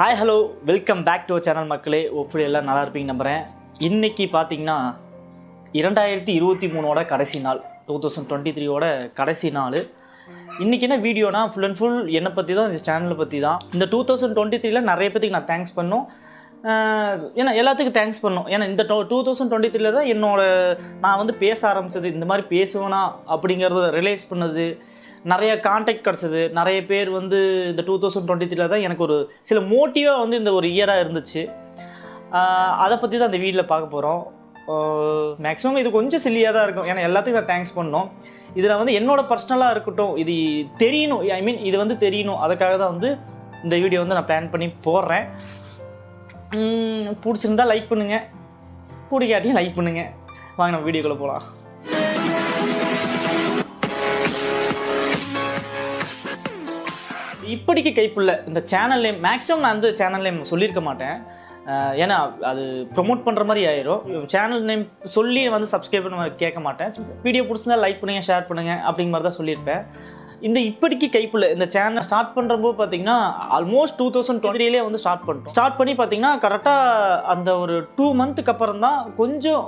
Hi hello welcome back to channel மக்களே. ஒவ்வொரு எல்லாம் நல்லா இருப்பீங்க நம்புகிறேன். இன்றைக்கி பார்த்தீங்கன்னா 2023 கடைசி நாள், 2023 கடைசி நாள். இன்றைக்கி என்ன வீடியோனா ஃபுல் அண்ட் ஃபுல் என்னை பற்றி தான், இந்த சேனலை பற்றி தான். இந்த 2023 நிறைய பேத்துக்கு நான் தேங்க்ஸ் பண்ணோம். ஏன்னா எல்லாத்துக்கும் தேங்க்ஸ் பண்ணோம். ஏன்னா இந்த 2023 தான் நான் வந்து பேச ஆரம்பித்தது, இந்த மாதிரி பேசுவேனா அப்படிங்கிறத ரியலைஸ் பண்ணது, நிறைய கான்டாக்ட் கிடச்சிது. நிறைய பேர் வந்து இந்த 2023 தான் எனக்கு ஒரு சில மோட்டிவாக வந்து இந்த ஒரு இயராக இருந்துச்சு. அதை பற்றி தான் இந்த வீடியோவில் பார்க்க போகிறோம். மேக்ஸிமம் இது கொஞ்சம் சில்லியாக தான் இருக்கும், ஏன்னா எல்லாத்துக்கும் நான் தேங்க்ஸ் பண்ணோம். இதில் வந்து என்னோடய பர்சனலாக இருக்கட்டும், இது தெரியணும், இது வந்து தெரியணும், அதுக்காக தான் வந்து இந்த வீடியோ வந்து நான் பிளான் பண்ணி போடுறேன். பிடிச்சிருந்தா லைக் பண்ணுங்கள், பிடிக்காட்டியும் லைக் பண்ணுங்கள். வாங்க நம்ம வீடியோக்குள்ளே போகலாம். இப்படிக்கு கைப்புள்ள இந்த சேனல் நேம் மேக்ஸிமம் நான் வந்து சேனல் நேம் சொல்லியிருக்க மாட்டேன். ஏன்னா அது ப்ரொமோட் பண்ணுற மாதிரி ஆயிரும். சேனல் நேம் சொல்லி வந்து சப்ஸ்கிரைப் பண்ண கேட்க மாட்டேன். வீடியோ பிடிச்சிருந்தா லைக் பண்ணுங்கள், ஷேர் பண்ணுங்கள் அப்படிங்கிற மாதிரி தான் சொல்லியிருப்பேன். இந்த இப்படிக்கு கைப்புள்ள இந்த சேனல் ஸ்டார்ட் பண்ணுறப்போ பார்த்தீங்கன்னா ஆல்மோஸ்ட் 2023 வந்து ஸ்டார்ட் பண்ணி பார்த்தீங்கன்னா கரெக்டாக அந்த ஒரு 2 மந்த்துக்கு அப்புறம் தான் கொஞ்சம்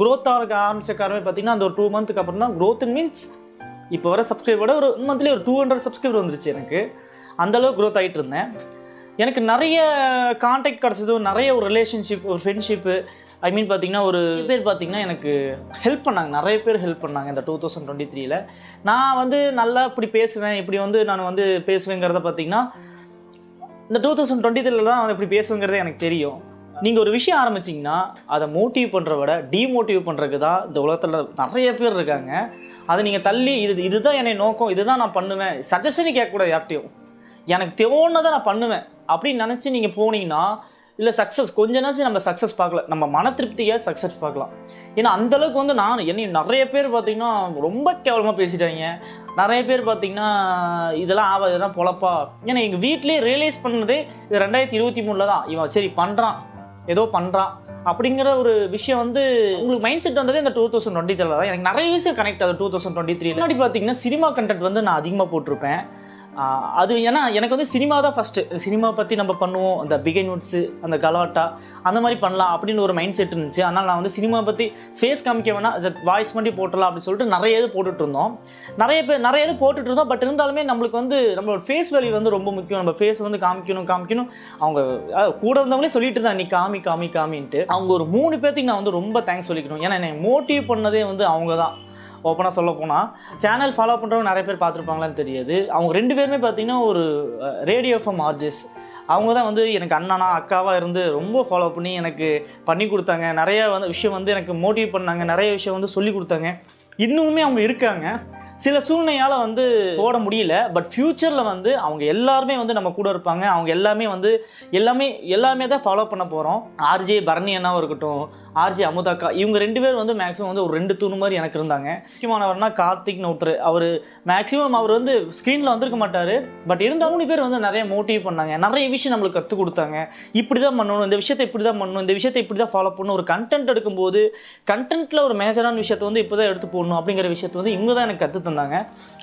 க்ரோத் ஆரம்பிச்ச காரணமே பார்த்தீங்கன்னா அந்த ஒரு 2 மந்த்துக்கு அப்புறம் தான் க்ரோத் மீன்ஸ் இப்போ வர சப்ஸ்கிரைபரோட ஒரு மந்த்லி ஒரு 200 சப்ஸ்கிரைபர் வந்துருச்சு. எனக்கு அந்தளவுக்கு க்ரோத் ஆகிட்டு இருந்தேன். எனக்கு நிறைய கான்டாக்ட் கிடச்சது, நிறைய ஒரு ரிலேஷன்ஷிப், ஒரு ஃப்ரெண்ட்ஷிப்பு. பார்த்தீங்கன்னா ஒரு பேர் பார்த்தீங்கன்னா எனக்கு ஹெல்ப் பண்ணாங்க, நிறைய பேர் ஹெல்ப் பண்ணாங்க இந்த 2023. நான் வந்து நல்லா இப்படி பேசுவேன், இப்படி வந்து நான் வந்து பேசுவேங்கிறத பார்த்தீங்கன்னா இந்த 2023 தான் இப்படி பேசுவேங்கிறதே எனக்கு தெரியும். நீங்கள் ஒரு விஷயம் ஆரம்பிச்சிங்கன்னா அதை மோட்டிவ் பண்ணுற விட டீமோட்டிவ் பண்ணுறதுக்கு தான் இந்த உலகத்தில் நிறைய பேர் இருக்காங்க. அதை நீங்கள் தள்ளி இதுதான் என்னை நோக்கம், இதுதான் நான் பண்ணுவேன், சஜஷனே கேட்கக்கூடாது யார்ட்டையும். எனக்கு தோணுனதை நான் பண்ணுவேன் அப்படின்னு நினச்சி நீங்கள் போனீங்கன்னா இல்லை சக்ஸஸ் கொஞ்ச நாச்சும் நம்ம சக்ஸஸ் பார்க்கலாம், நம்ம மன திருப்தியாக சக்ஸஸ் பார்க்கலாம். ஏன்னா அந்தளவுக்கு வந்து என்னை நிறைய பேர் பார்த்திங்கன்னா ரொம்ப கேவலமாக பேசிட்டாங்க. நிறைய பேர் பார்த்திங்கன்னா இதெல்லாம் இதெல்லாம் பொழப்பா. ஏன்னா எங்கள் வீட்டிலே ரியலைஸ் பண்ணதே இது 2023 தான். இவன் சரி பண்ணுறான், ஏதோ பண்ணுறான் அப்படிங்கிற ஒரு விஷயம் வந்து உங்களுக்கு மைண்ட் செட் வந்ததே இந்த 2023 தான். எனக்கு நிறைய விஷயம் கனெக்ட் ஆகுது 2023. முன்னாடி பார்த்தீங்கன்னா சினிமா கண்டென்ட் வந்து நான் அதிகமாக போட்டிருப்பேன். அது ஏன்னா எனக்கு வந்து சினிமா தான் ஃபஸ்ட்டு. சினிமா பற்றி நம்ம பண்ணுவோம், அந்த பிகை நோட்ஸு, அந்த கலாட்டா அந்த மாதிரி பண்ணலாம் அப்படின்னு ஒரு மைண்ட் செட் இருந்துச்சு. அதனால் நான் வந்து சினிமா பற்றி ஃபேஸ் காமிக்க வேணாம், வாய்ஸ் மட்டும் போட்டுடலாம் அப்படின்னு சொல்லிட்டு நிறைய இது போட்டுட்ருந்தோம். நிறைய இது போட்டுட்ருந்தோம். பட் இருந்தாலுமே நம்மளுக்கு வந்து நம்மளோட ஃபேஸ் வேல்யூ வந்து ரொம்ப முக்கியம். நம்ம ஃபேஸ் வந்து காமிக்கணும். அவங்க கூட இருந்தவங்களே சொல்லிட்டு தான் நீ காமின்ட்டு. அவங்க ஒரு 3 பேர்த்துக்கு நான் வந்து ரொம்ப தேங்க்ஸ் சொல்லிக்கணும். ஏன்னா என்னை மோட்டிவ் பண்ணதே வந்து அவங்க தான். ஓப்பனாக சொல்ல போனால் சேனல் ஃபாலோ பண்ணுறவங்க நிறைய பேர் பார்த்துருப்பாங்களான்னு தெரியாது. அவங்க 2 பேருமே பார்த்திங்கன்னா ஒரு ரேடியோ எஃப்எம் ஆர்ஜிஸ். அவங்க தான் வந்து எனக்கு அண்ணனா அக்காவாக இருந்து ரொம்ப ஃபாலோ பண்ணி கொடுத்தாங்க. நிறைய வந்து விஷயம் வந்து எனக்கு மோட்டிவ் பண்ணாங்க, நிறைய விஷயம் வந்து சொல்லி கொடுத்தாங்க. இன்னுமே அவங்க இருக்காங்க. சில சூழ்நிலையால் வந்து போட முடியல. பட் ஃப்யூச்சரில் வந்து அவங்க எல்லாருமே வந்து நம்ம கூட இருப்பாங்க. அவங்க எல்லாமே தான் ஃபாலோ பண்ண போகிறோம். ஆர்ஜே பரணி அண்ணாவும் இருக்கட்டும், ஆர்ஜே அமுதாக்கா, இவங்க 2 பேர் வந்து மேக்ஸிமம் வந்து ஒரு 2 தூணு மாதிரி எனக்கு இருந்தாங்க. முக்கியமானவர்னா கார்த்திக்னு ஒருத்தர். அவர் மேக்ஸிமம் அவர் வந்து ஸ்க்ரீனில் வந்திருக்க மாட்டார். பட் இருந்த 3 பேர் வந்து நிறைய மோட்டிவ் பண்ணாங்க, நிறைய விஷயம் நம்மளுக்கு கற்றுக் கொடுத்தாங்க. இப்படி தான் பண்ணணும், இந்த விஷயத்தை இப்படி தான் பண்ணணும், இந்த விஷயத்தை இப்படி தான் ஃபாலோ பண்ணணும். ஒரு கண்டென்ட் எடுக்கும்போது கண்டென்ட்டில் ஒரு மேஜரான விஷயத்தை வந்து இப்போ தான் எடுத்து போடணும் அப்படிங்கிற விஷயத்தை வந்து இவங்க தான் எனக்கு கற்று தந்தாங்க.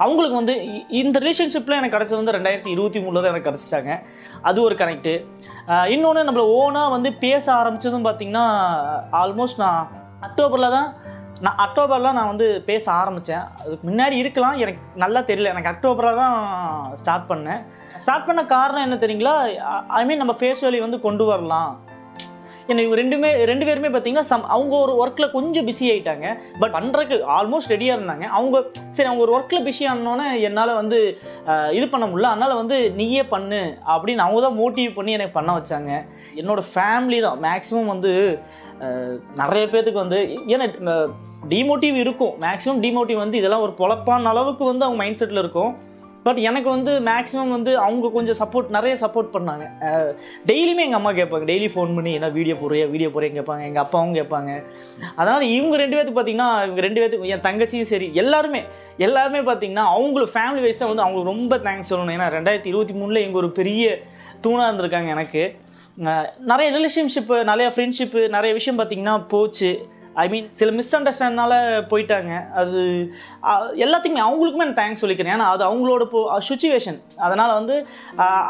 அவங்களுக்கு வந்து இந்த ரிலேஷன்ஷிப்பில் எனக்கு கிடச்சது வந்து 2023 தான் எனக்கு கிடச்சிட்டாங்க. அது ஒரு கனெக்டு. இன்னொன்று நம்மளை ஓனாக வந்து பேச ஆரம்பித்ததும் பார்த்திங்கன்னா ஆல்மோஸ்ட் நான் அக்டோபரில் நான் வந்து பேச ஆரம்பித்தேன். அதுக்கு முன்னாடி இருக்கலாம், எனக்கு நல்லா தெரியல. எனக்கு அக்டோபரில் தான் ஸ்டார்ட் பண்ண காரணம் என்ன தெரியுங்களா? நம்ம ஃபேஸ் வேல்யூ வந்து கொண்டு வரலாம். ஏன்னா இவங்க 2 பேருமே பார்த்தீங்கன்னா அவங்க ஒரு ஒர்க்கில் கொஞ்சம் பிஸி ஆகிட்டாங்க. பட் பண்ணுறதுக்கு ஆல்மோஸ்ட் ரெடியாக இருந்தாங்க. அவங்க ஒரு ஒர்க்கில் பிஸி ஆனோன்னே என்னால் வந்து இது பண்ண முடியல. அதனால் வந்து நீயே பண்ணு அப்படின்னு அவங்க தான் மோட்டிவ் பண்ணி எனக்கு பண்ண வச்சாங்க. என்னோடய ஃபேமிலி தான் மேக்ஸிமம் வந்து நிறைய பேர்த்துக்கு வந்து ஏன்னா டிமோட்டிவ் இருக்கும். மேக்ஸிமம் டிமோட்டிவ் வந்து இதெல்லாம் ஒரு பொழப்பான அளவுக்கு வந்து அவங்க மைண்ட் செட்டில் இருக்கும். பட் எனக்கு வந்து மேக்ஸிமம் வந்து அவங்க கொஞ்சம் நிறைய சப்போர்ட் பண்ணாங்க. டெய்லியுமே எங்கள் அம்மா கேட்பாங்க, டெய்லி ஃபோன் பண்ணி என்ன வீடியோ போடுறேன் கேட்பாங்க. எங்கள் அப்பாவும் கேட்பாங்க. அதனால் இவங்க 2 பேர்த்துக்கு பார்த்தீங்கன்னா என் தங்கச்சியும் சரி எல்லாருமே பார்த்தீங்கன்னா அவங்களுக்கு ஃபேமிலி வைஸாக வந்து அவங்களுக்கு ரொம்ப தேங்க்ஸ் சொல்லணும். ஏன்னா 2023 எங்கள் ஒரு பெரிய தூணாக இருந்திருக்காங்க எனக்கு. நிறைய ரிலேஷன்ஷிப்பு, நிறைய ஃப்ரெண்ட்ஷிப்பு, நிறைய விஷயம் பார்த்திங்கன்னா போச்சு. ஐ மீன் சில மிஸ் அண்டர்ஸ்டாண்ட்னால போயிட்டாங்க. அது எல்லாத்துக்குமே அவங்களுக்குமே நான் தேங்க்ஸ் சொல்லிக்கிறேன். ஏன்னா அது அவங்களோட சுச்சுவேஷன். அதனால் வந்து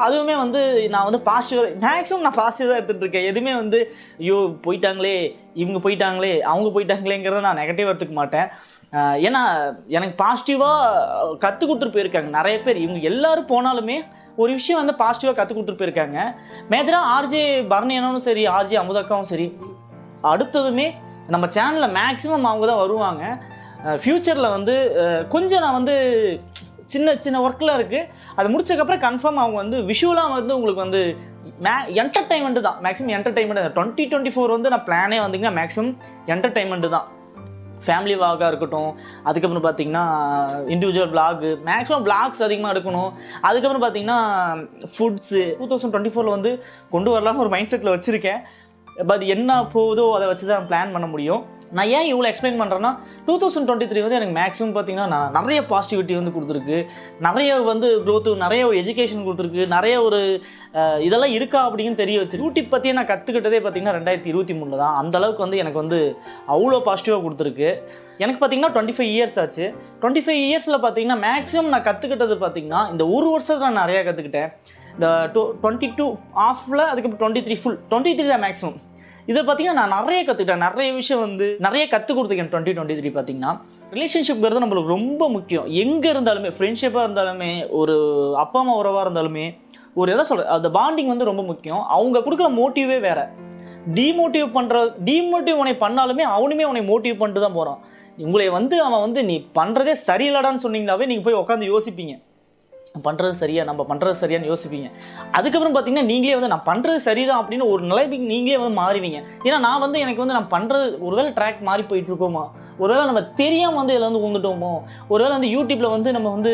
அதுவுமே வந்து நான் வந்து பாசிட்டிவாக மேக்ஸிமம் நான் பாசிட்டிவாக எடுத்துகிட்டு இருக்கேன். எதுவுமே வந்து ஐயோ போயிட்டாங்களே, இவங்க போயிட்டாங்களே, அவங்க போயிட்டாங்களேங்கிறத நான் நெகட்டிவாக எடுத்துக்க மாட்டேன். ஏன்னா எனக்கு பாசிட்டிவாக கற்றுக் கொடுத்துட்டு போயிருக்காங்க நிறைய பேர். இவங்க எல்லோரும் போனாலுமே ஒரு விஷயம் வந்து பாசிட்டிவாக கற்றுக் கொடுத்துட்டு போயிருக்காங்க. மேஜராக ஆர்ஜே பரணியனும் சரி, ஆர்ஜே அமுதாக்காவும் சரி, அடுத்ததுமே நம்ம சேனலில் மேக்ஸிமம் அவங்க தான் வருவாங்க. ஃப்யூச்சரில் வந்து கொஞ்சம் நான் வந்து சின்ன சின்ன ஒர்க்கெலாம் இருக்குது. அது முடிச்சக்கப்புறம் கன்ஃபார்ம் அவங்க வந்து விஷுவலாக வந்து உங்களுக்கு வந்து என்டர்டைன்மெண்ட்டு தான். மேக்ஸிமம் என்டர்டைன்மெண்ட் 2024 வந்து நான் பிளானே வந்துங்கன்னா மேக்ஸிமம் என்டர்டைன்மெண்ட்டு தான். ஃபேமிலி விளாகாக இருக்கட்டும், அதுக்கப்புறம் பார்த்திங்கன்னா இண்டிவிஜுவல் விளாகு, மேக்ஸிமம் விளாக்ஸ் அதிகமாக எடுக்கணும். அதுக்கப்புறம் பார்த்திங்கன்னா ஃபுட்ஸு 2024 வந்து கொண்டு வரலாம்னு ஒரு மைண்ட் செட்டில் வச்சுருக்கேன். பட் என்ன போகுதோ அதை வச்சு தான் பிளான் பண்ண முடியும். நான் ஏன் இவ்வளோ எக்ஸ்பிளைன் பண்ணுறேன்னா 2023 வந்து எனக்கு மேக்ஸிமம் பார்த்திங்கன்னா நான் நிறைய பாசிட்டிவிட்டி வந்து கொடுத்துருக்கு, நிறைய வந்து க்ரோத்து, நிறைய ஒரு எஜுகேஷன் கொடுத்துருக்கு, நிறைய ஒரு இதெல்லாம் இருக்கா அப்படின்னு தெரிய வச்சு. யூடியூப் பற்றியே நான் கற்றுக்கிட்டதே பார்த்திங்கன்னா 2023 தான். அந்தளவுக்கு வந்து எனக்கு வந்து அவ்வளோ பாசிட்டிவாக கொடுத்துருக்கு. எனக்கு பார்த்திங்கன்னா 25 இயர்ஸ் ஆச்சு. 25 இயர்ஸில் பார்த்திங்கன்னா மேக்ஸிமம் நான் கற்றுக்கிட்டது பார்த்திங்கன்னா இந்த ஒரு வருஷத்தில் நான் நிறையா கற்றுக்கிட்டேன். இந்த 22 ஆஃபில், அதுக்கப்புறம் 23 ஃபுல், 23 தான் மேக்ஸிமம். இதை பார்த்திங்கன்னா நான் நிறைய கற்றுக்கிட்டேன். நிறைய விஷயம் வந்து நிறைய கற்றுக் கொடுத்துருக்கேன். 2023 பார்த்திங்கன்னா ரிலேஷன்ஷிப்ங்கிறது நம்மளுக்கு ரொம்ப முக்கியம். எங்கே இருந்தாலுமே, ஃப்ரெண்ட்ஷிப்பாக இருந்தாலுமே, ஒரு அப்பா அம்மா உறவாக இருந்தாலுமே, ஒரு எதை சொல்கிற அந்த பாண்டிங் வந்து ரொம்ப முக்கியம். அவங்க கொடுக்குற மோட்டிவே வேறு. டீமோட்டிவ் உன்னை பண்ணாலுமே அவனுமே உன்னை மோட்டிவ் பண்ணிட்டு தான் போகிறான். உங்களை வந்து அவன் வந்து நீ பண்ணுறதே சரியில்லடான்னு சொன்னீங்களாவே நீங்கள் போய் உட்காந்து யோசிப்பீங்க, பண்ணுறது சரியா, நம்ம பண்ணுறது சரியான்னு யோசிப்பீங்க. அதுக்கப்புறம் பார்த்தீங்கன்னா நீங்களே வந்து நான் பண்ணுறது சரிதான் அப்படின்னு ஒரு நிலைமைக்கு நீங்களே வந்து மாறுவீங்க. ஏன்னா நான் வந்து எனக்கு வந்து நான் பண்ணுறது ஒருவேளை ட்ராக் மாறி போயிட்டுருக்கோமா, ஒருவேளை நம்ம தெரியாமல் வந்து இதில் வந்து உந்துட்டோமோ, ஒருவேளை வந்து யூடியூப்பில் வந்து நம்ம வந்து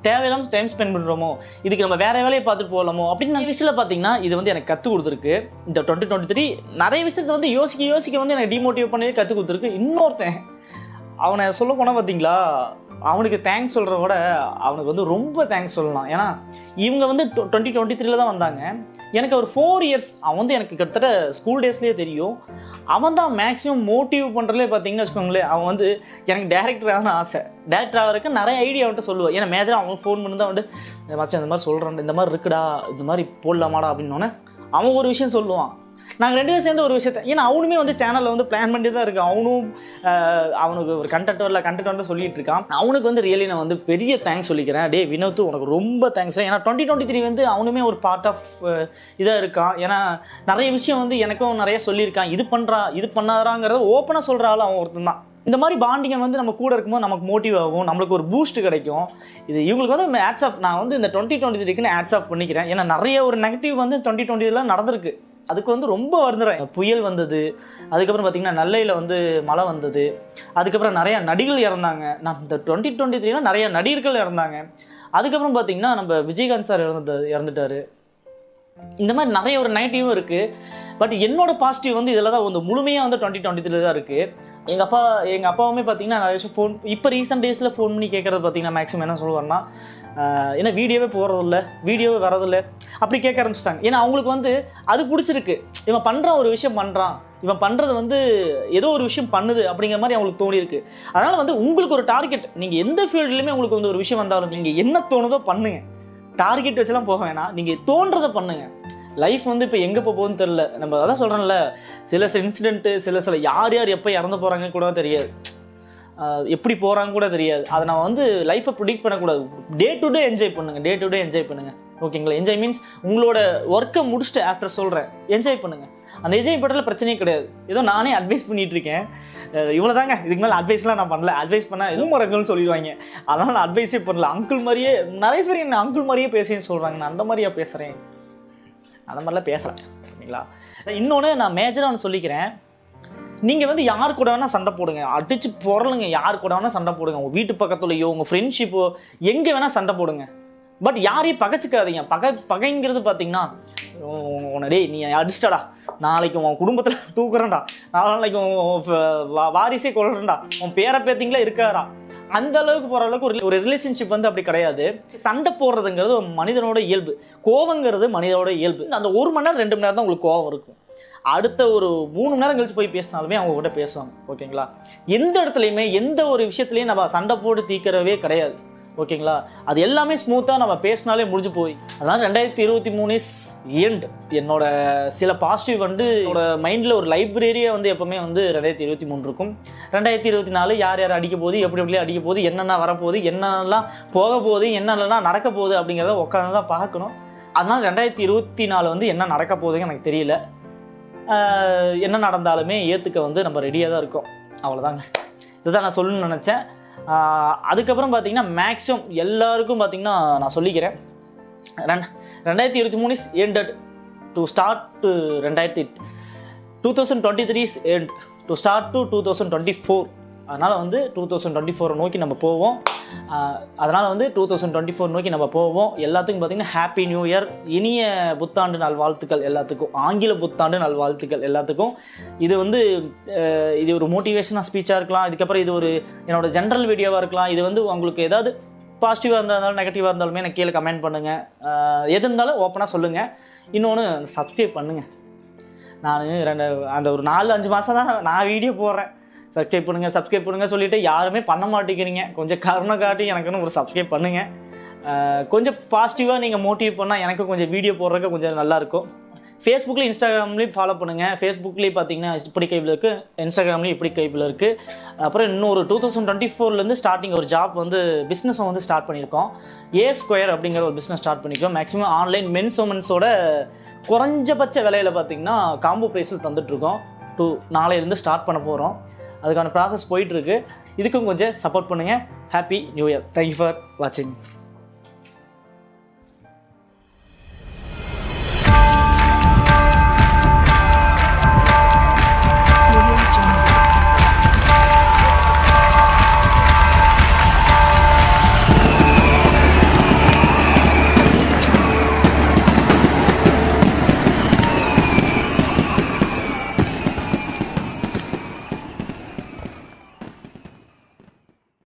தேவையில்லாமல் டைம் ஸ்பெண்ட் பண்ணுறோமோ, இதுக்கு நம்ம வேறு வேலையை பார்த்துட்டு போகலாமோ அப்படின்னு நிறைய விஷயத்தில் பார்த்தீங்கன்னா இது வந்து எனக்கு கற்றுக் கொடுத்துருக்கு. இந்த 2023 நிறைய விஷயத்தை வந்து யோசிக்க வந்து எனக்கு டிமோட்டிவேட் பண்ணி கற்றுக் கொடுத்துருக்கு. இன்னொருத்தன் அவனை சொல்ல போனால் பார்த்தீங்களா, அவனுக்கு தேங்க்ஸ் சொல்கிறத விட அவனுக்கு வந்து ரொம்ப தேங்க்ஸ் சொல்லலாம். ஏன்னா இவங்க வந்து 2023 தான் வந்தாங்க. எனக்கு ஒரு 4 இயர்ஸ் அவன் வந்து எனக்கு கிட்டத்தட்ட ஸ்கூல் டேஸ்லேயே தெரியும். அவன் தான் மேக்ஸிமம் மோட்டிவ் பண்ணுறதுலே பார்த்தீங்கன்னு வச்சுக்கோங்களேன். அவன் வந்து எனக்கு டேரக்டர் ஆகணும் ஆசை, டேரக்டர் ஆகிறதுக்கு நிறைய ஐடியா வந்துட்டு சொல்லுவாள். ஏன்னா மேஜராக அவன் ஃபோன் பண்ணி தான் வந்துட்டு மச்சான் இந்த மாதிரி சொல்கிறான், இந்த மாதிரி இருக்குடா, இந்த மாதிரி போடலாமாடா அப்படின்னோடனே அவன் ஒரு விஷயம் சொல்லுவான். நாங்கள் 2 பேரும் சேர்ந்து ஒரு விஷயத்தை, ஏன்னா அவனுமே வந்து சேனலில் வந்து பிளான் பண்ணி தான் இருக்கான். அவனுக்கு ஒரு கண்டென்ட் வந்து சொல்லிட்டு இருக்கான். அவனுக்கு வந்து ரியலி நான் வந்து பெரிய தேங்க்ஸ் சொல்லிக்கிறேன். டே வினோத் உனக்கு ரொம்ப தேங்க்ஸ். ஏன்னா 2023 வந்து அவனுமே ஒரு பார்ட் ஆஃப் இதாக இருக்கான். ஏன்னா நிறைய விஷயம் வந்து எனக்கும் நிறைய சொல்லியிருக்கான். இது பண்ணாதாங்கிறத ஓப்பனாக சொல்கிற ஆள் அவன் ஒருத்தன் தான். இந்த மாதிரி பாண்டிங்கை வந்து நம்ம கூட இருக்கும்போது நமக்கு மோட்டிவ் ஆகும், நம்மளுக்கு ஒரு பூஸ்ட் கிடைக்கும். இது இவங்களுக்கு வந்து ஆட்ஸ் ஆஃப், நான் வந்து இந்த 2023க்குன்னு ஆட்ஸ் ஆஃப் பண்ணிக்கிறேன். ஏன்னா நிறைய ஒரு நெகட்டிவ் வந்து 2020 நடந்திருக்கு. அதுக்கு வந்து ரொம்ப வருந்துறேன். புயல் வந்தது, அதுக்கப்புறம் பார்த்திங்கன்னா நெல்லையில் வந்து மழை வந்தது, அதுக்கப்புறம் நிறையா நடிகர்கள் இறந்தாங்க. நான் இந்த 2023 நிறைய நடிகர்கள் இறந்தாங்க. அதுக்கப்புறம் பார்த்திங்கன்னா நம்ம விஜயகாந்த் சார் இறந்துட்டார். இந்த மாதிரி நிறைய ஒரு நெகட்டிவும் இருக்குது. பட் என்னோட பாசிட்டிவ் வந்து இதில் தான் வந்து முழுமையாக வந்து 2023 தான் இருக்குது. எங்கள் அப்பாவுமே பார்த்திங்கன்னா நிறைய விஷயம் ஃபோன் இப்போ ரீசெண்ட் டேஸில் ஃபோன் பண்ணி கேட்குறது பார்த்திங்கன்னா மேக்ஸிமம் என்ன சொல்லுவார்னா, ஏன்னா வீடியோவே போகிறதில்ல, வீடியோவே வரதில்லை அப்படி கேட்க ஆரம்பிச்சிட்டாங்க. ஏன்னா அவங்களுக்கு வந்து அது பிடிச்சிருக்கு. இவன் பண்ணுறான், ஒரு விஷயம் பண்ணுறான், இவன் பண்ணுறது வந்து ஏதோ ஒரு விஷயம் பண்ணுது அப்படிங்கிற மாதிரி அவங்களுக்கு தோணியிருக்கு. அதனால் வந்து உங்களுக்கு ஒரு டார்கெட், நீங்கள் எந்த ஃபீல்டுலையுமே உங்களுக்கு வந்து ஒரு விஷயம் வந்தாலும் நீங்கள் என்ன தோணுதோ பண்ணுங்கள். டார்கெட் வச்சுலாம் போக வேணாம், நீங்கள் தோன்றதை பண்ணுங்கள். லைஃப் வந்து இப்போ எங்கே போகுதுன்னு தெரில. நம்ம அதான் சொல்கிறோம்ல, சில இன்சிடென்ட்டு சில யார் எப்போ இறந்து போகிறாங்க கூட தெரியாது, எப்படி போகிறாங்க கூட தெரியாது. அதை நான் வந்து லைஃப்பை ப்ரிடிக்ட் பண்ணக்கூடாது. டே டு டே என்ஜாய் பண்ணுங்கள். ஓகேங்களா? என்ஜாய் மீன்ஸ் உங்களோட ஒர்க்கை முடிச்சுட்டு ஆஃப்டர் சொல்கிறேன், என்ஜாய் பண்ணுங்கள். அந்த என்ஜாய் பண்ணுறதுல பிரச்சனையே கிடையாது. ஏதோ நானே அட்வைஸ் பண்ணிகிட்ருக்கேன், இவ்வளோ தாங்க. இதுக்கு மேலே அட்வைஸ்லாம் நான் பண்ணல. அட்வைஸ் பண்ணால் எதுவும் மரங்கள்னு சொல்லிடுவாங்க. அதனால் நான் அட்வைஸே பண்ணல. அங்கிள் மாதிரியே நிறைய பேர் என்ன அங்கிள் மாதிரியே பேசுன்னு சொல்கிறாங்க. நான் அந்த மாதிரியா பேசுகிறேன்? அந்த மாதிரிலாம் பேசலை. ஓகேங்களா? இன்னொன்று நான் மேஜராக ஒன்று சொல்லிக்கிறேன். நீங்கள் வந்து யார் கூட வேணால் சண்டை போடுங்க, அடித்து பொருளுங்க, யார் கூட வேணால் சண்டை போடுங்க. உங்கள் வீட்டு பக்கத்துலையோ உங்கள் ஃப்ரெண்ட்ஷிப்போ எங்கே வேணால் சண்டை போடுங்க. பட் யாரையும் பகைச்சிக்காதீங்க. பகைங்கிறது பார்த்தீங்கன்னா, உன்னடே நீ அடிச்சிட்டடா, நாளைக்கு உன் குடும்பத்தில் தூக்குறேன்டா, நாளைக்கு வாரிசே கொள்றேன்டா, உன் பேரை பேத்திங்களே இருக்காரா, அந்த அளவுக்கு போகிற அளவுக்கு ஒரு ரிலேஷன்ஷிப் வந்து அப்படி கிடையாது. சண்டை போடுறதுங்கிறது மனிதனோட இயல்பு, கோவங்கிறது மனிதனோட இயல்பு. அந்த 1 மணி நேரம் 2 மணி நேரம் தான் உங்களுக்கு கோவம் இருக்கும். அடுத்த ஒரு 3 மணி நேரம் கழிச்சு போய் பேசினாலுமே அவங்க கூட பேசுவாங்க. ஓகேங்களா? எந்த இடத்துலையுமே எந்த ஒரு விஷயத்துலையும் நம்ம சண்டை போட்டு தீர்க்கிறவே கிடையாது. ஓகேங்களா? அது எல்லாமே ஸ்மூத்தாக நம்ம பேசினாலே முடிஞ்சு போய். அதனால் 2023 இஸ் எண்ட். என்னோட சில பாசிட்டிவ் வந்து என்னோட மைண்டில் ஒரு லைப்ரரியை வந்து எப்போவுமே வந்து 2023 இருக்கும். 2024 யார் யார் அடிக்க போகுது, எப்படி எப்படி அடிக்க போகுது, என்னென்ன வரப்போகுது, என்னென்னலாம் போக போகுது, என்னென்னலாம் நடக்க போகுது அப்படிங்கிறத உட்காந்து தான் பார்க்கணும். அதனால் 2024 வந்து என்ன நடக்க போகுதுன்னு எனக்கு தெரியல. என்ன நடந்தாலுமே ஏற்றுக்க வந்து நம்ம ரெடியாக தான் இருக்கோம். அவ்வளோதாங்க. இதுதான் நான் சொல்லணும்னு நினச்சேன். அதுக்கப்புறம் பார்த்தீங்கன்னா மேக்ஸிமம் எல்லாருக்கும் பார்த்தீங்கன்னா நான் சொல்லிக்கிறேன், 2023 is ended to start 2023 is end to start to 2024. அதனால் வந்து 2024 நோக்கி நம்ம போவோம். அதனால் வந்து 2024 நோக்கி நம்ம போவோம். எல்லாத்துக்கும் பார்த்திங்கன்னா ஹாப்பி நியூ இயர், இனிய புத்தாண்டு நல்வாழ்த்துக்கள் எல்லாத்துக்கும், ஆங்கில புத்தாண்டு நல்வாழ்த்துக்கள் எல்லாத்துக்கும். இது வந்து இது ஒரு மோட்டிவேஷனாக ஸ்பீச்சாக இருக்கலாம், இதுக்கப்புறம் இது ஒரு என்னோடய ஜென்ரல் வீடியோவாக இருக்கலாம். இது வந்து உங்களுக்கு ஏதாவது பாசிட்டிவாக இருந்தாலும் நெகட்டிவாக இருந்தாலுமே எனக்கு கீழே கமெண்ட் பண்ணுங்கள். எது இருந்தாலும் ஓப்பனாக சொல்லுங்கள். இன்னொன்று சப்ஸ்கிரைப் பண்ணுங்கள். நான் அந்த ஒரு 4-5 மாதம் தான் நான் வீடியோ போடுறேன். சப்ஸ்கிரைப் பண்ணுங்கள் சொல்லிவிட்டு யாருமே பண்ண மாட்டேங்கிறீங்க. கொஞ்சம் கருணை காட்டி எனக்குன்னு ஒரு சப்ஸ்கிரைப் பண்ணுங்கள். கொஞ்சம் பாசிட்டிவாக நீங்கள் மோட்டிவேட் பண்ணால் எனக்கு கொஞ்சம் வீடியோ போடுறதுக்கு கொஞ்சம் நல்லாயிருக்கும். ஃபேஸ்புக்லேயும் இன்ஸ்டாகிராம்லேயும் ஃபாலோ பண்ணுங்கள். ஃபேஸ்புக்லேயும் பார்த்தீங்கன்னா இப்படி கைப்பில் இருக்குது, இன்ஸ்டாகிராம்லேயும் இப்படி கைப்பில் இருக்குது. அப்புறம் இன்னொரு 2024 ஸ்டார்டிங் ஒரு ஜாப் வந்து பிஸ்னஸை வந்து ஸ்டார்ட் பண்ணியிருக்கோம். A2 அப்படிங்கிற ஒரு பிஸ்னஸ் ஸ்டார்ட் பண்ணியிருக்கோம். மேக்ஸிமம் ஆன்லைன் மென்ஸ் உமன்ஸோட குறைஞ்சபட்ச விலையில் பார்த்திங்கன்னா காம்போ ப்ரைஸில் தந்துட்டுருக்கோம். நாளையிலேருந்து ஸ்டார்ட் பண்ண போகிறோம். அதுக்கான ப்ராசஸ் போயிட்டுருக்கு. இதுக்கும் கொஞ்சம் சப்போர்ட் பண்ணுங்கள். Happy new year. Thank you for வாட்சிங்.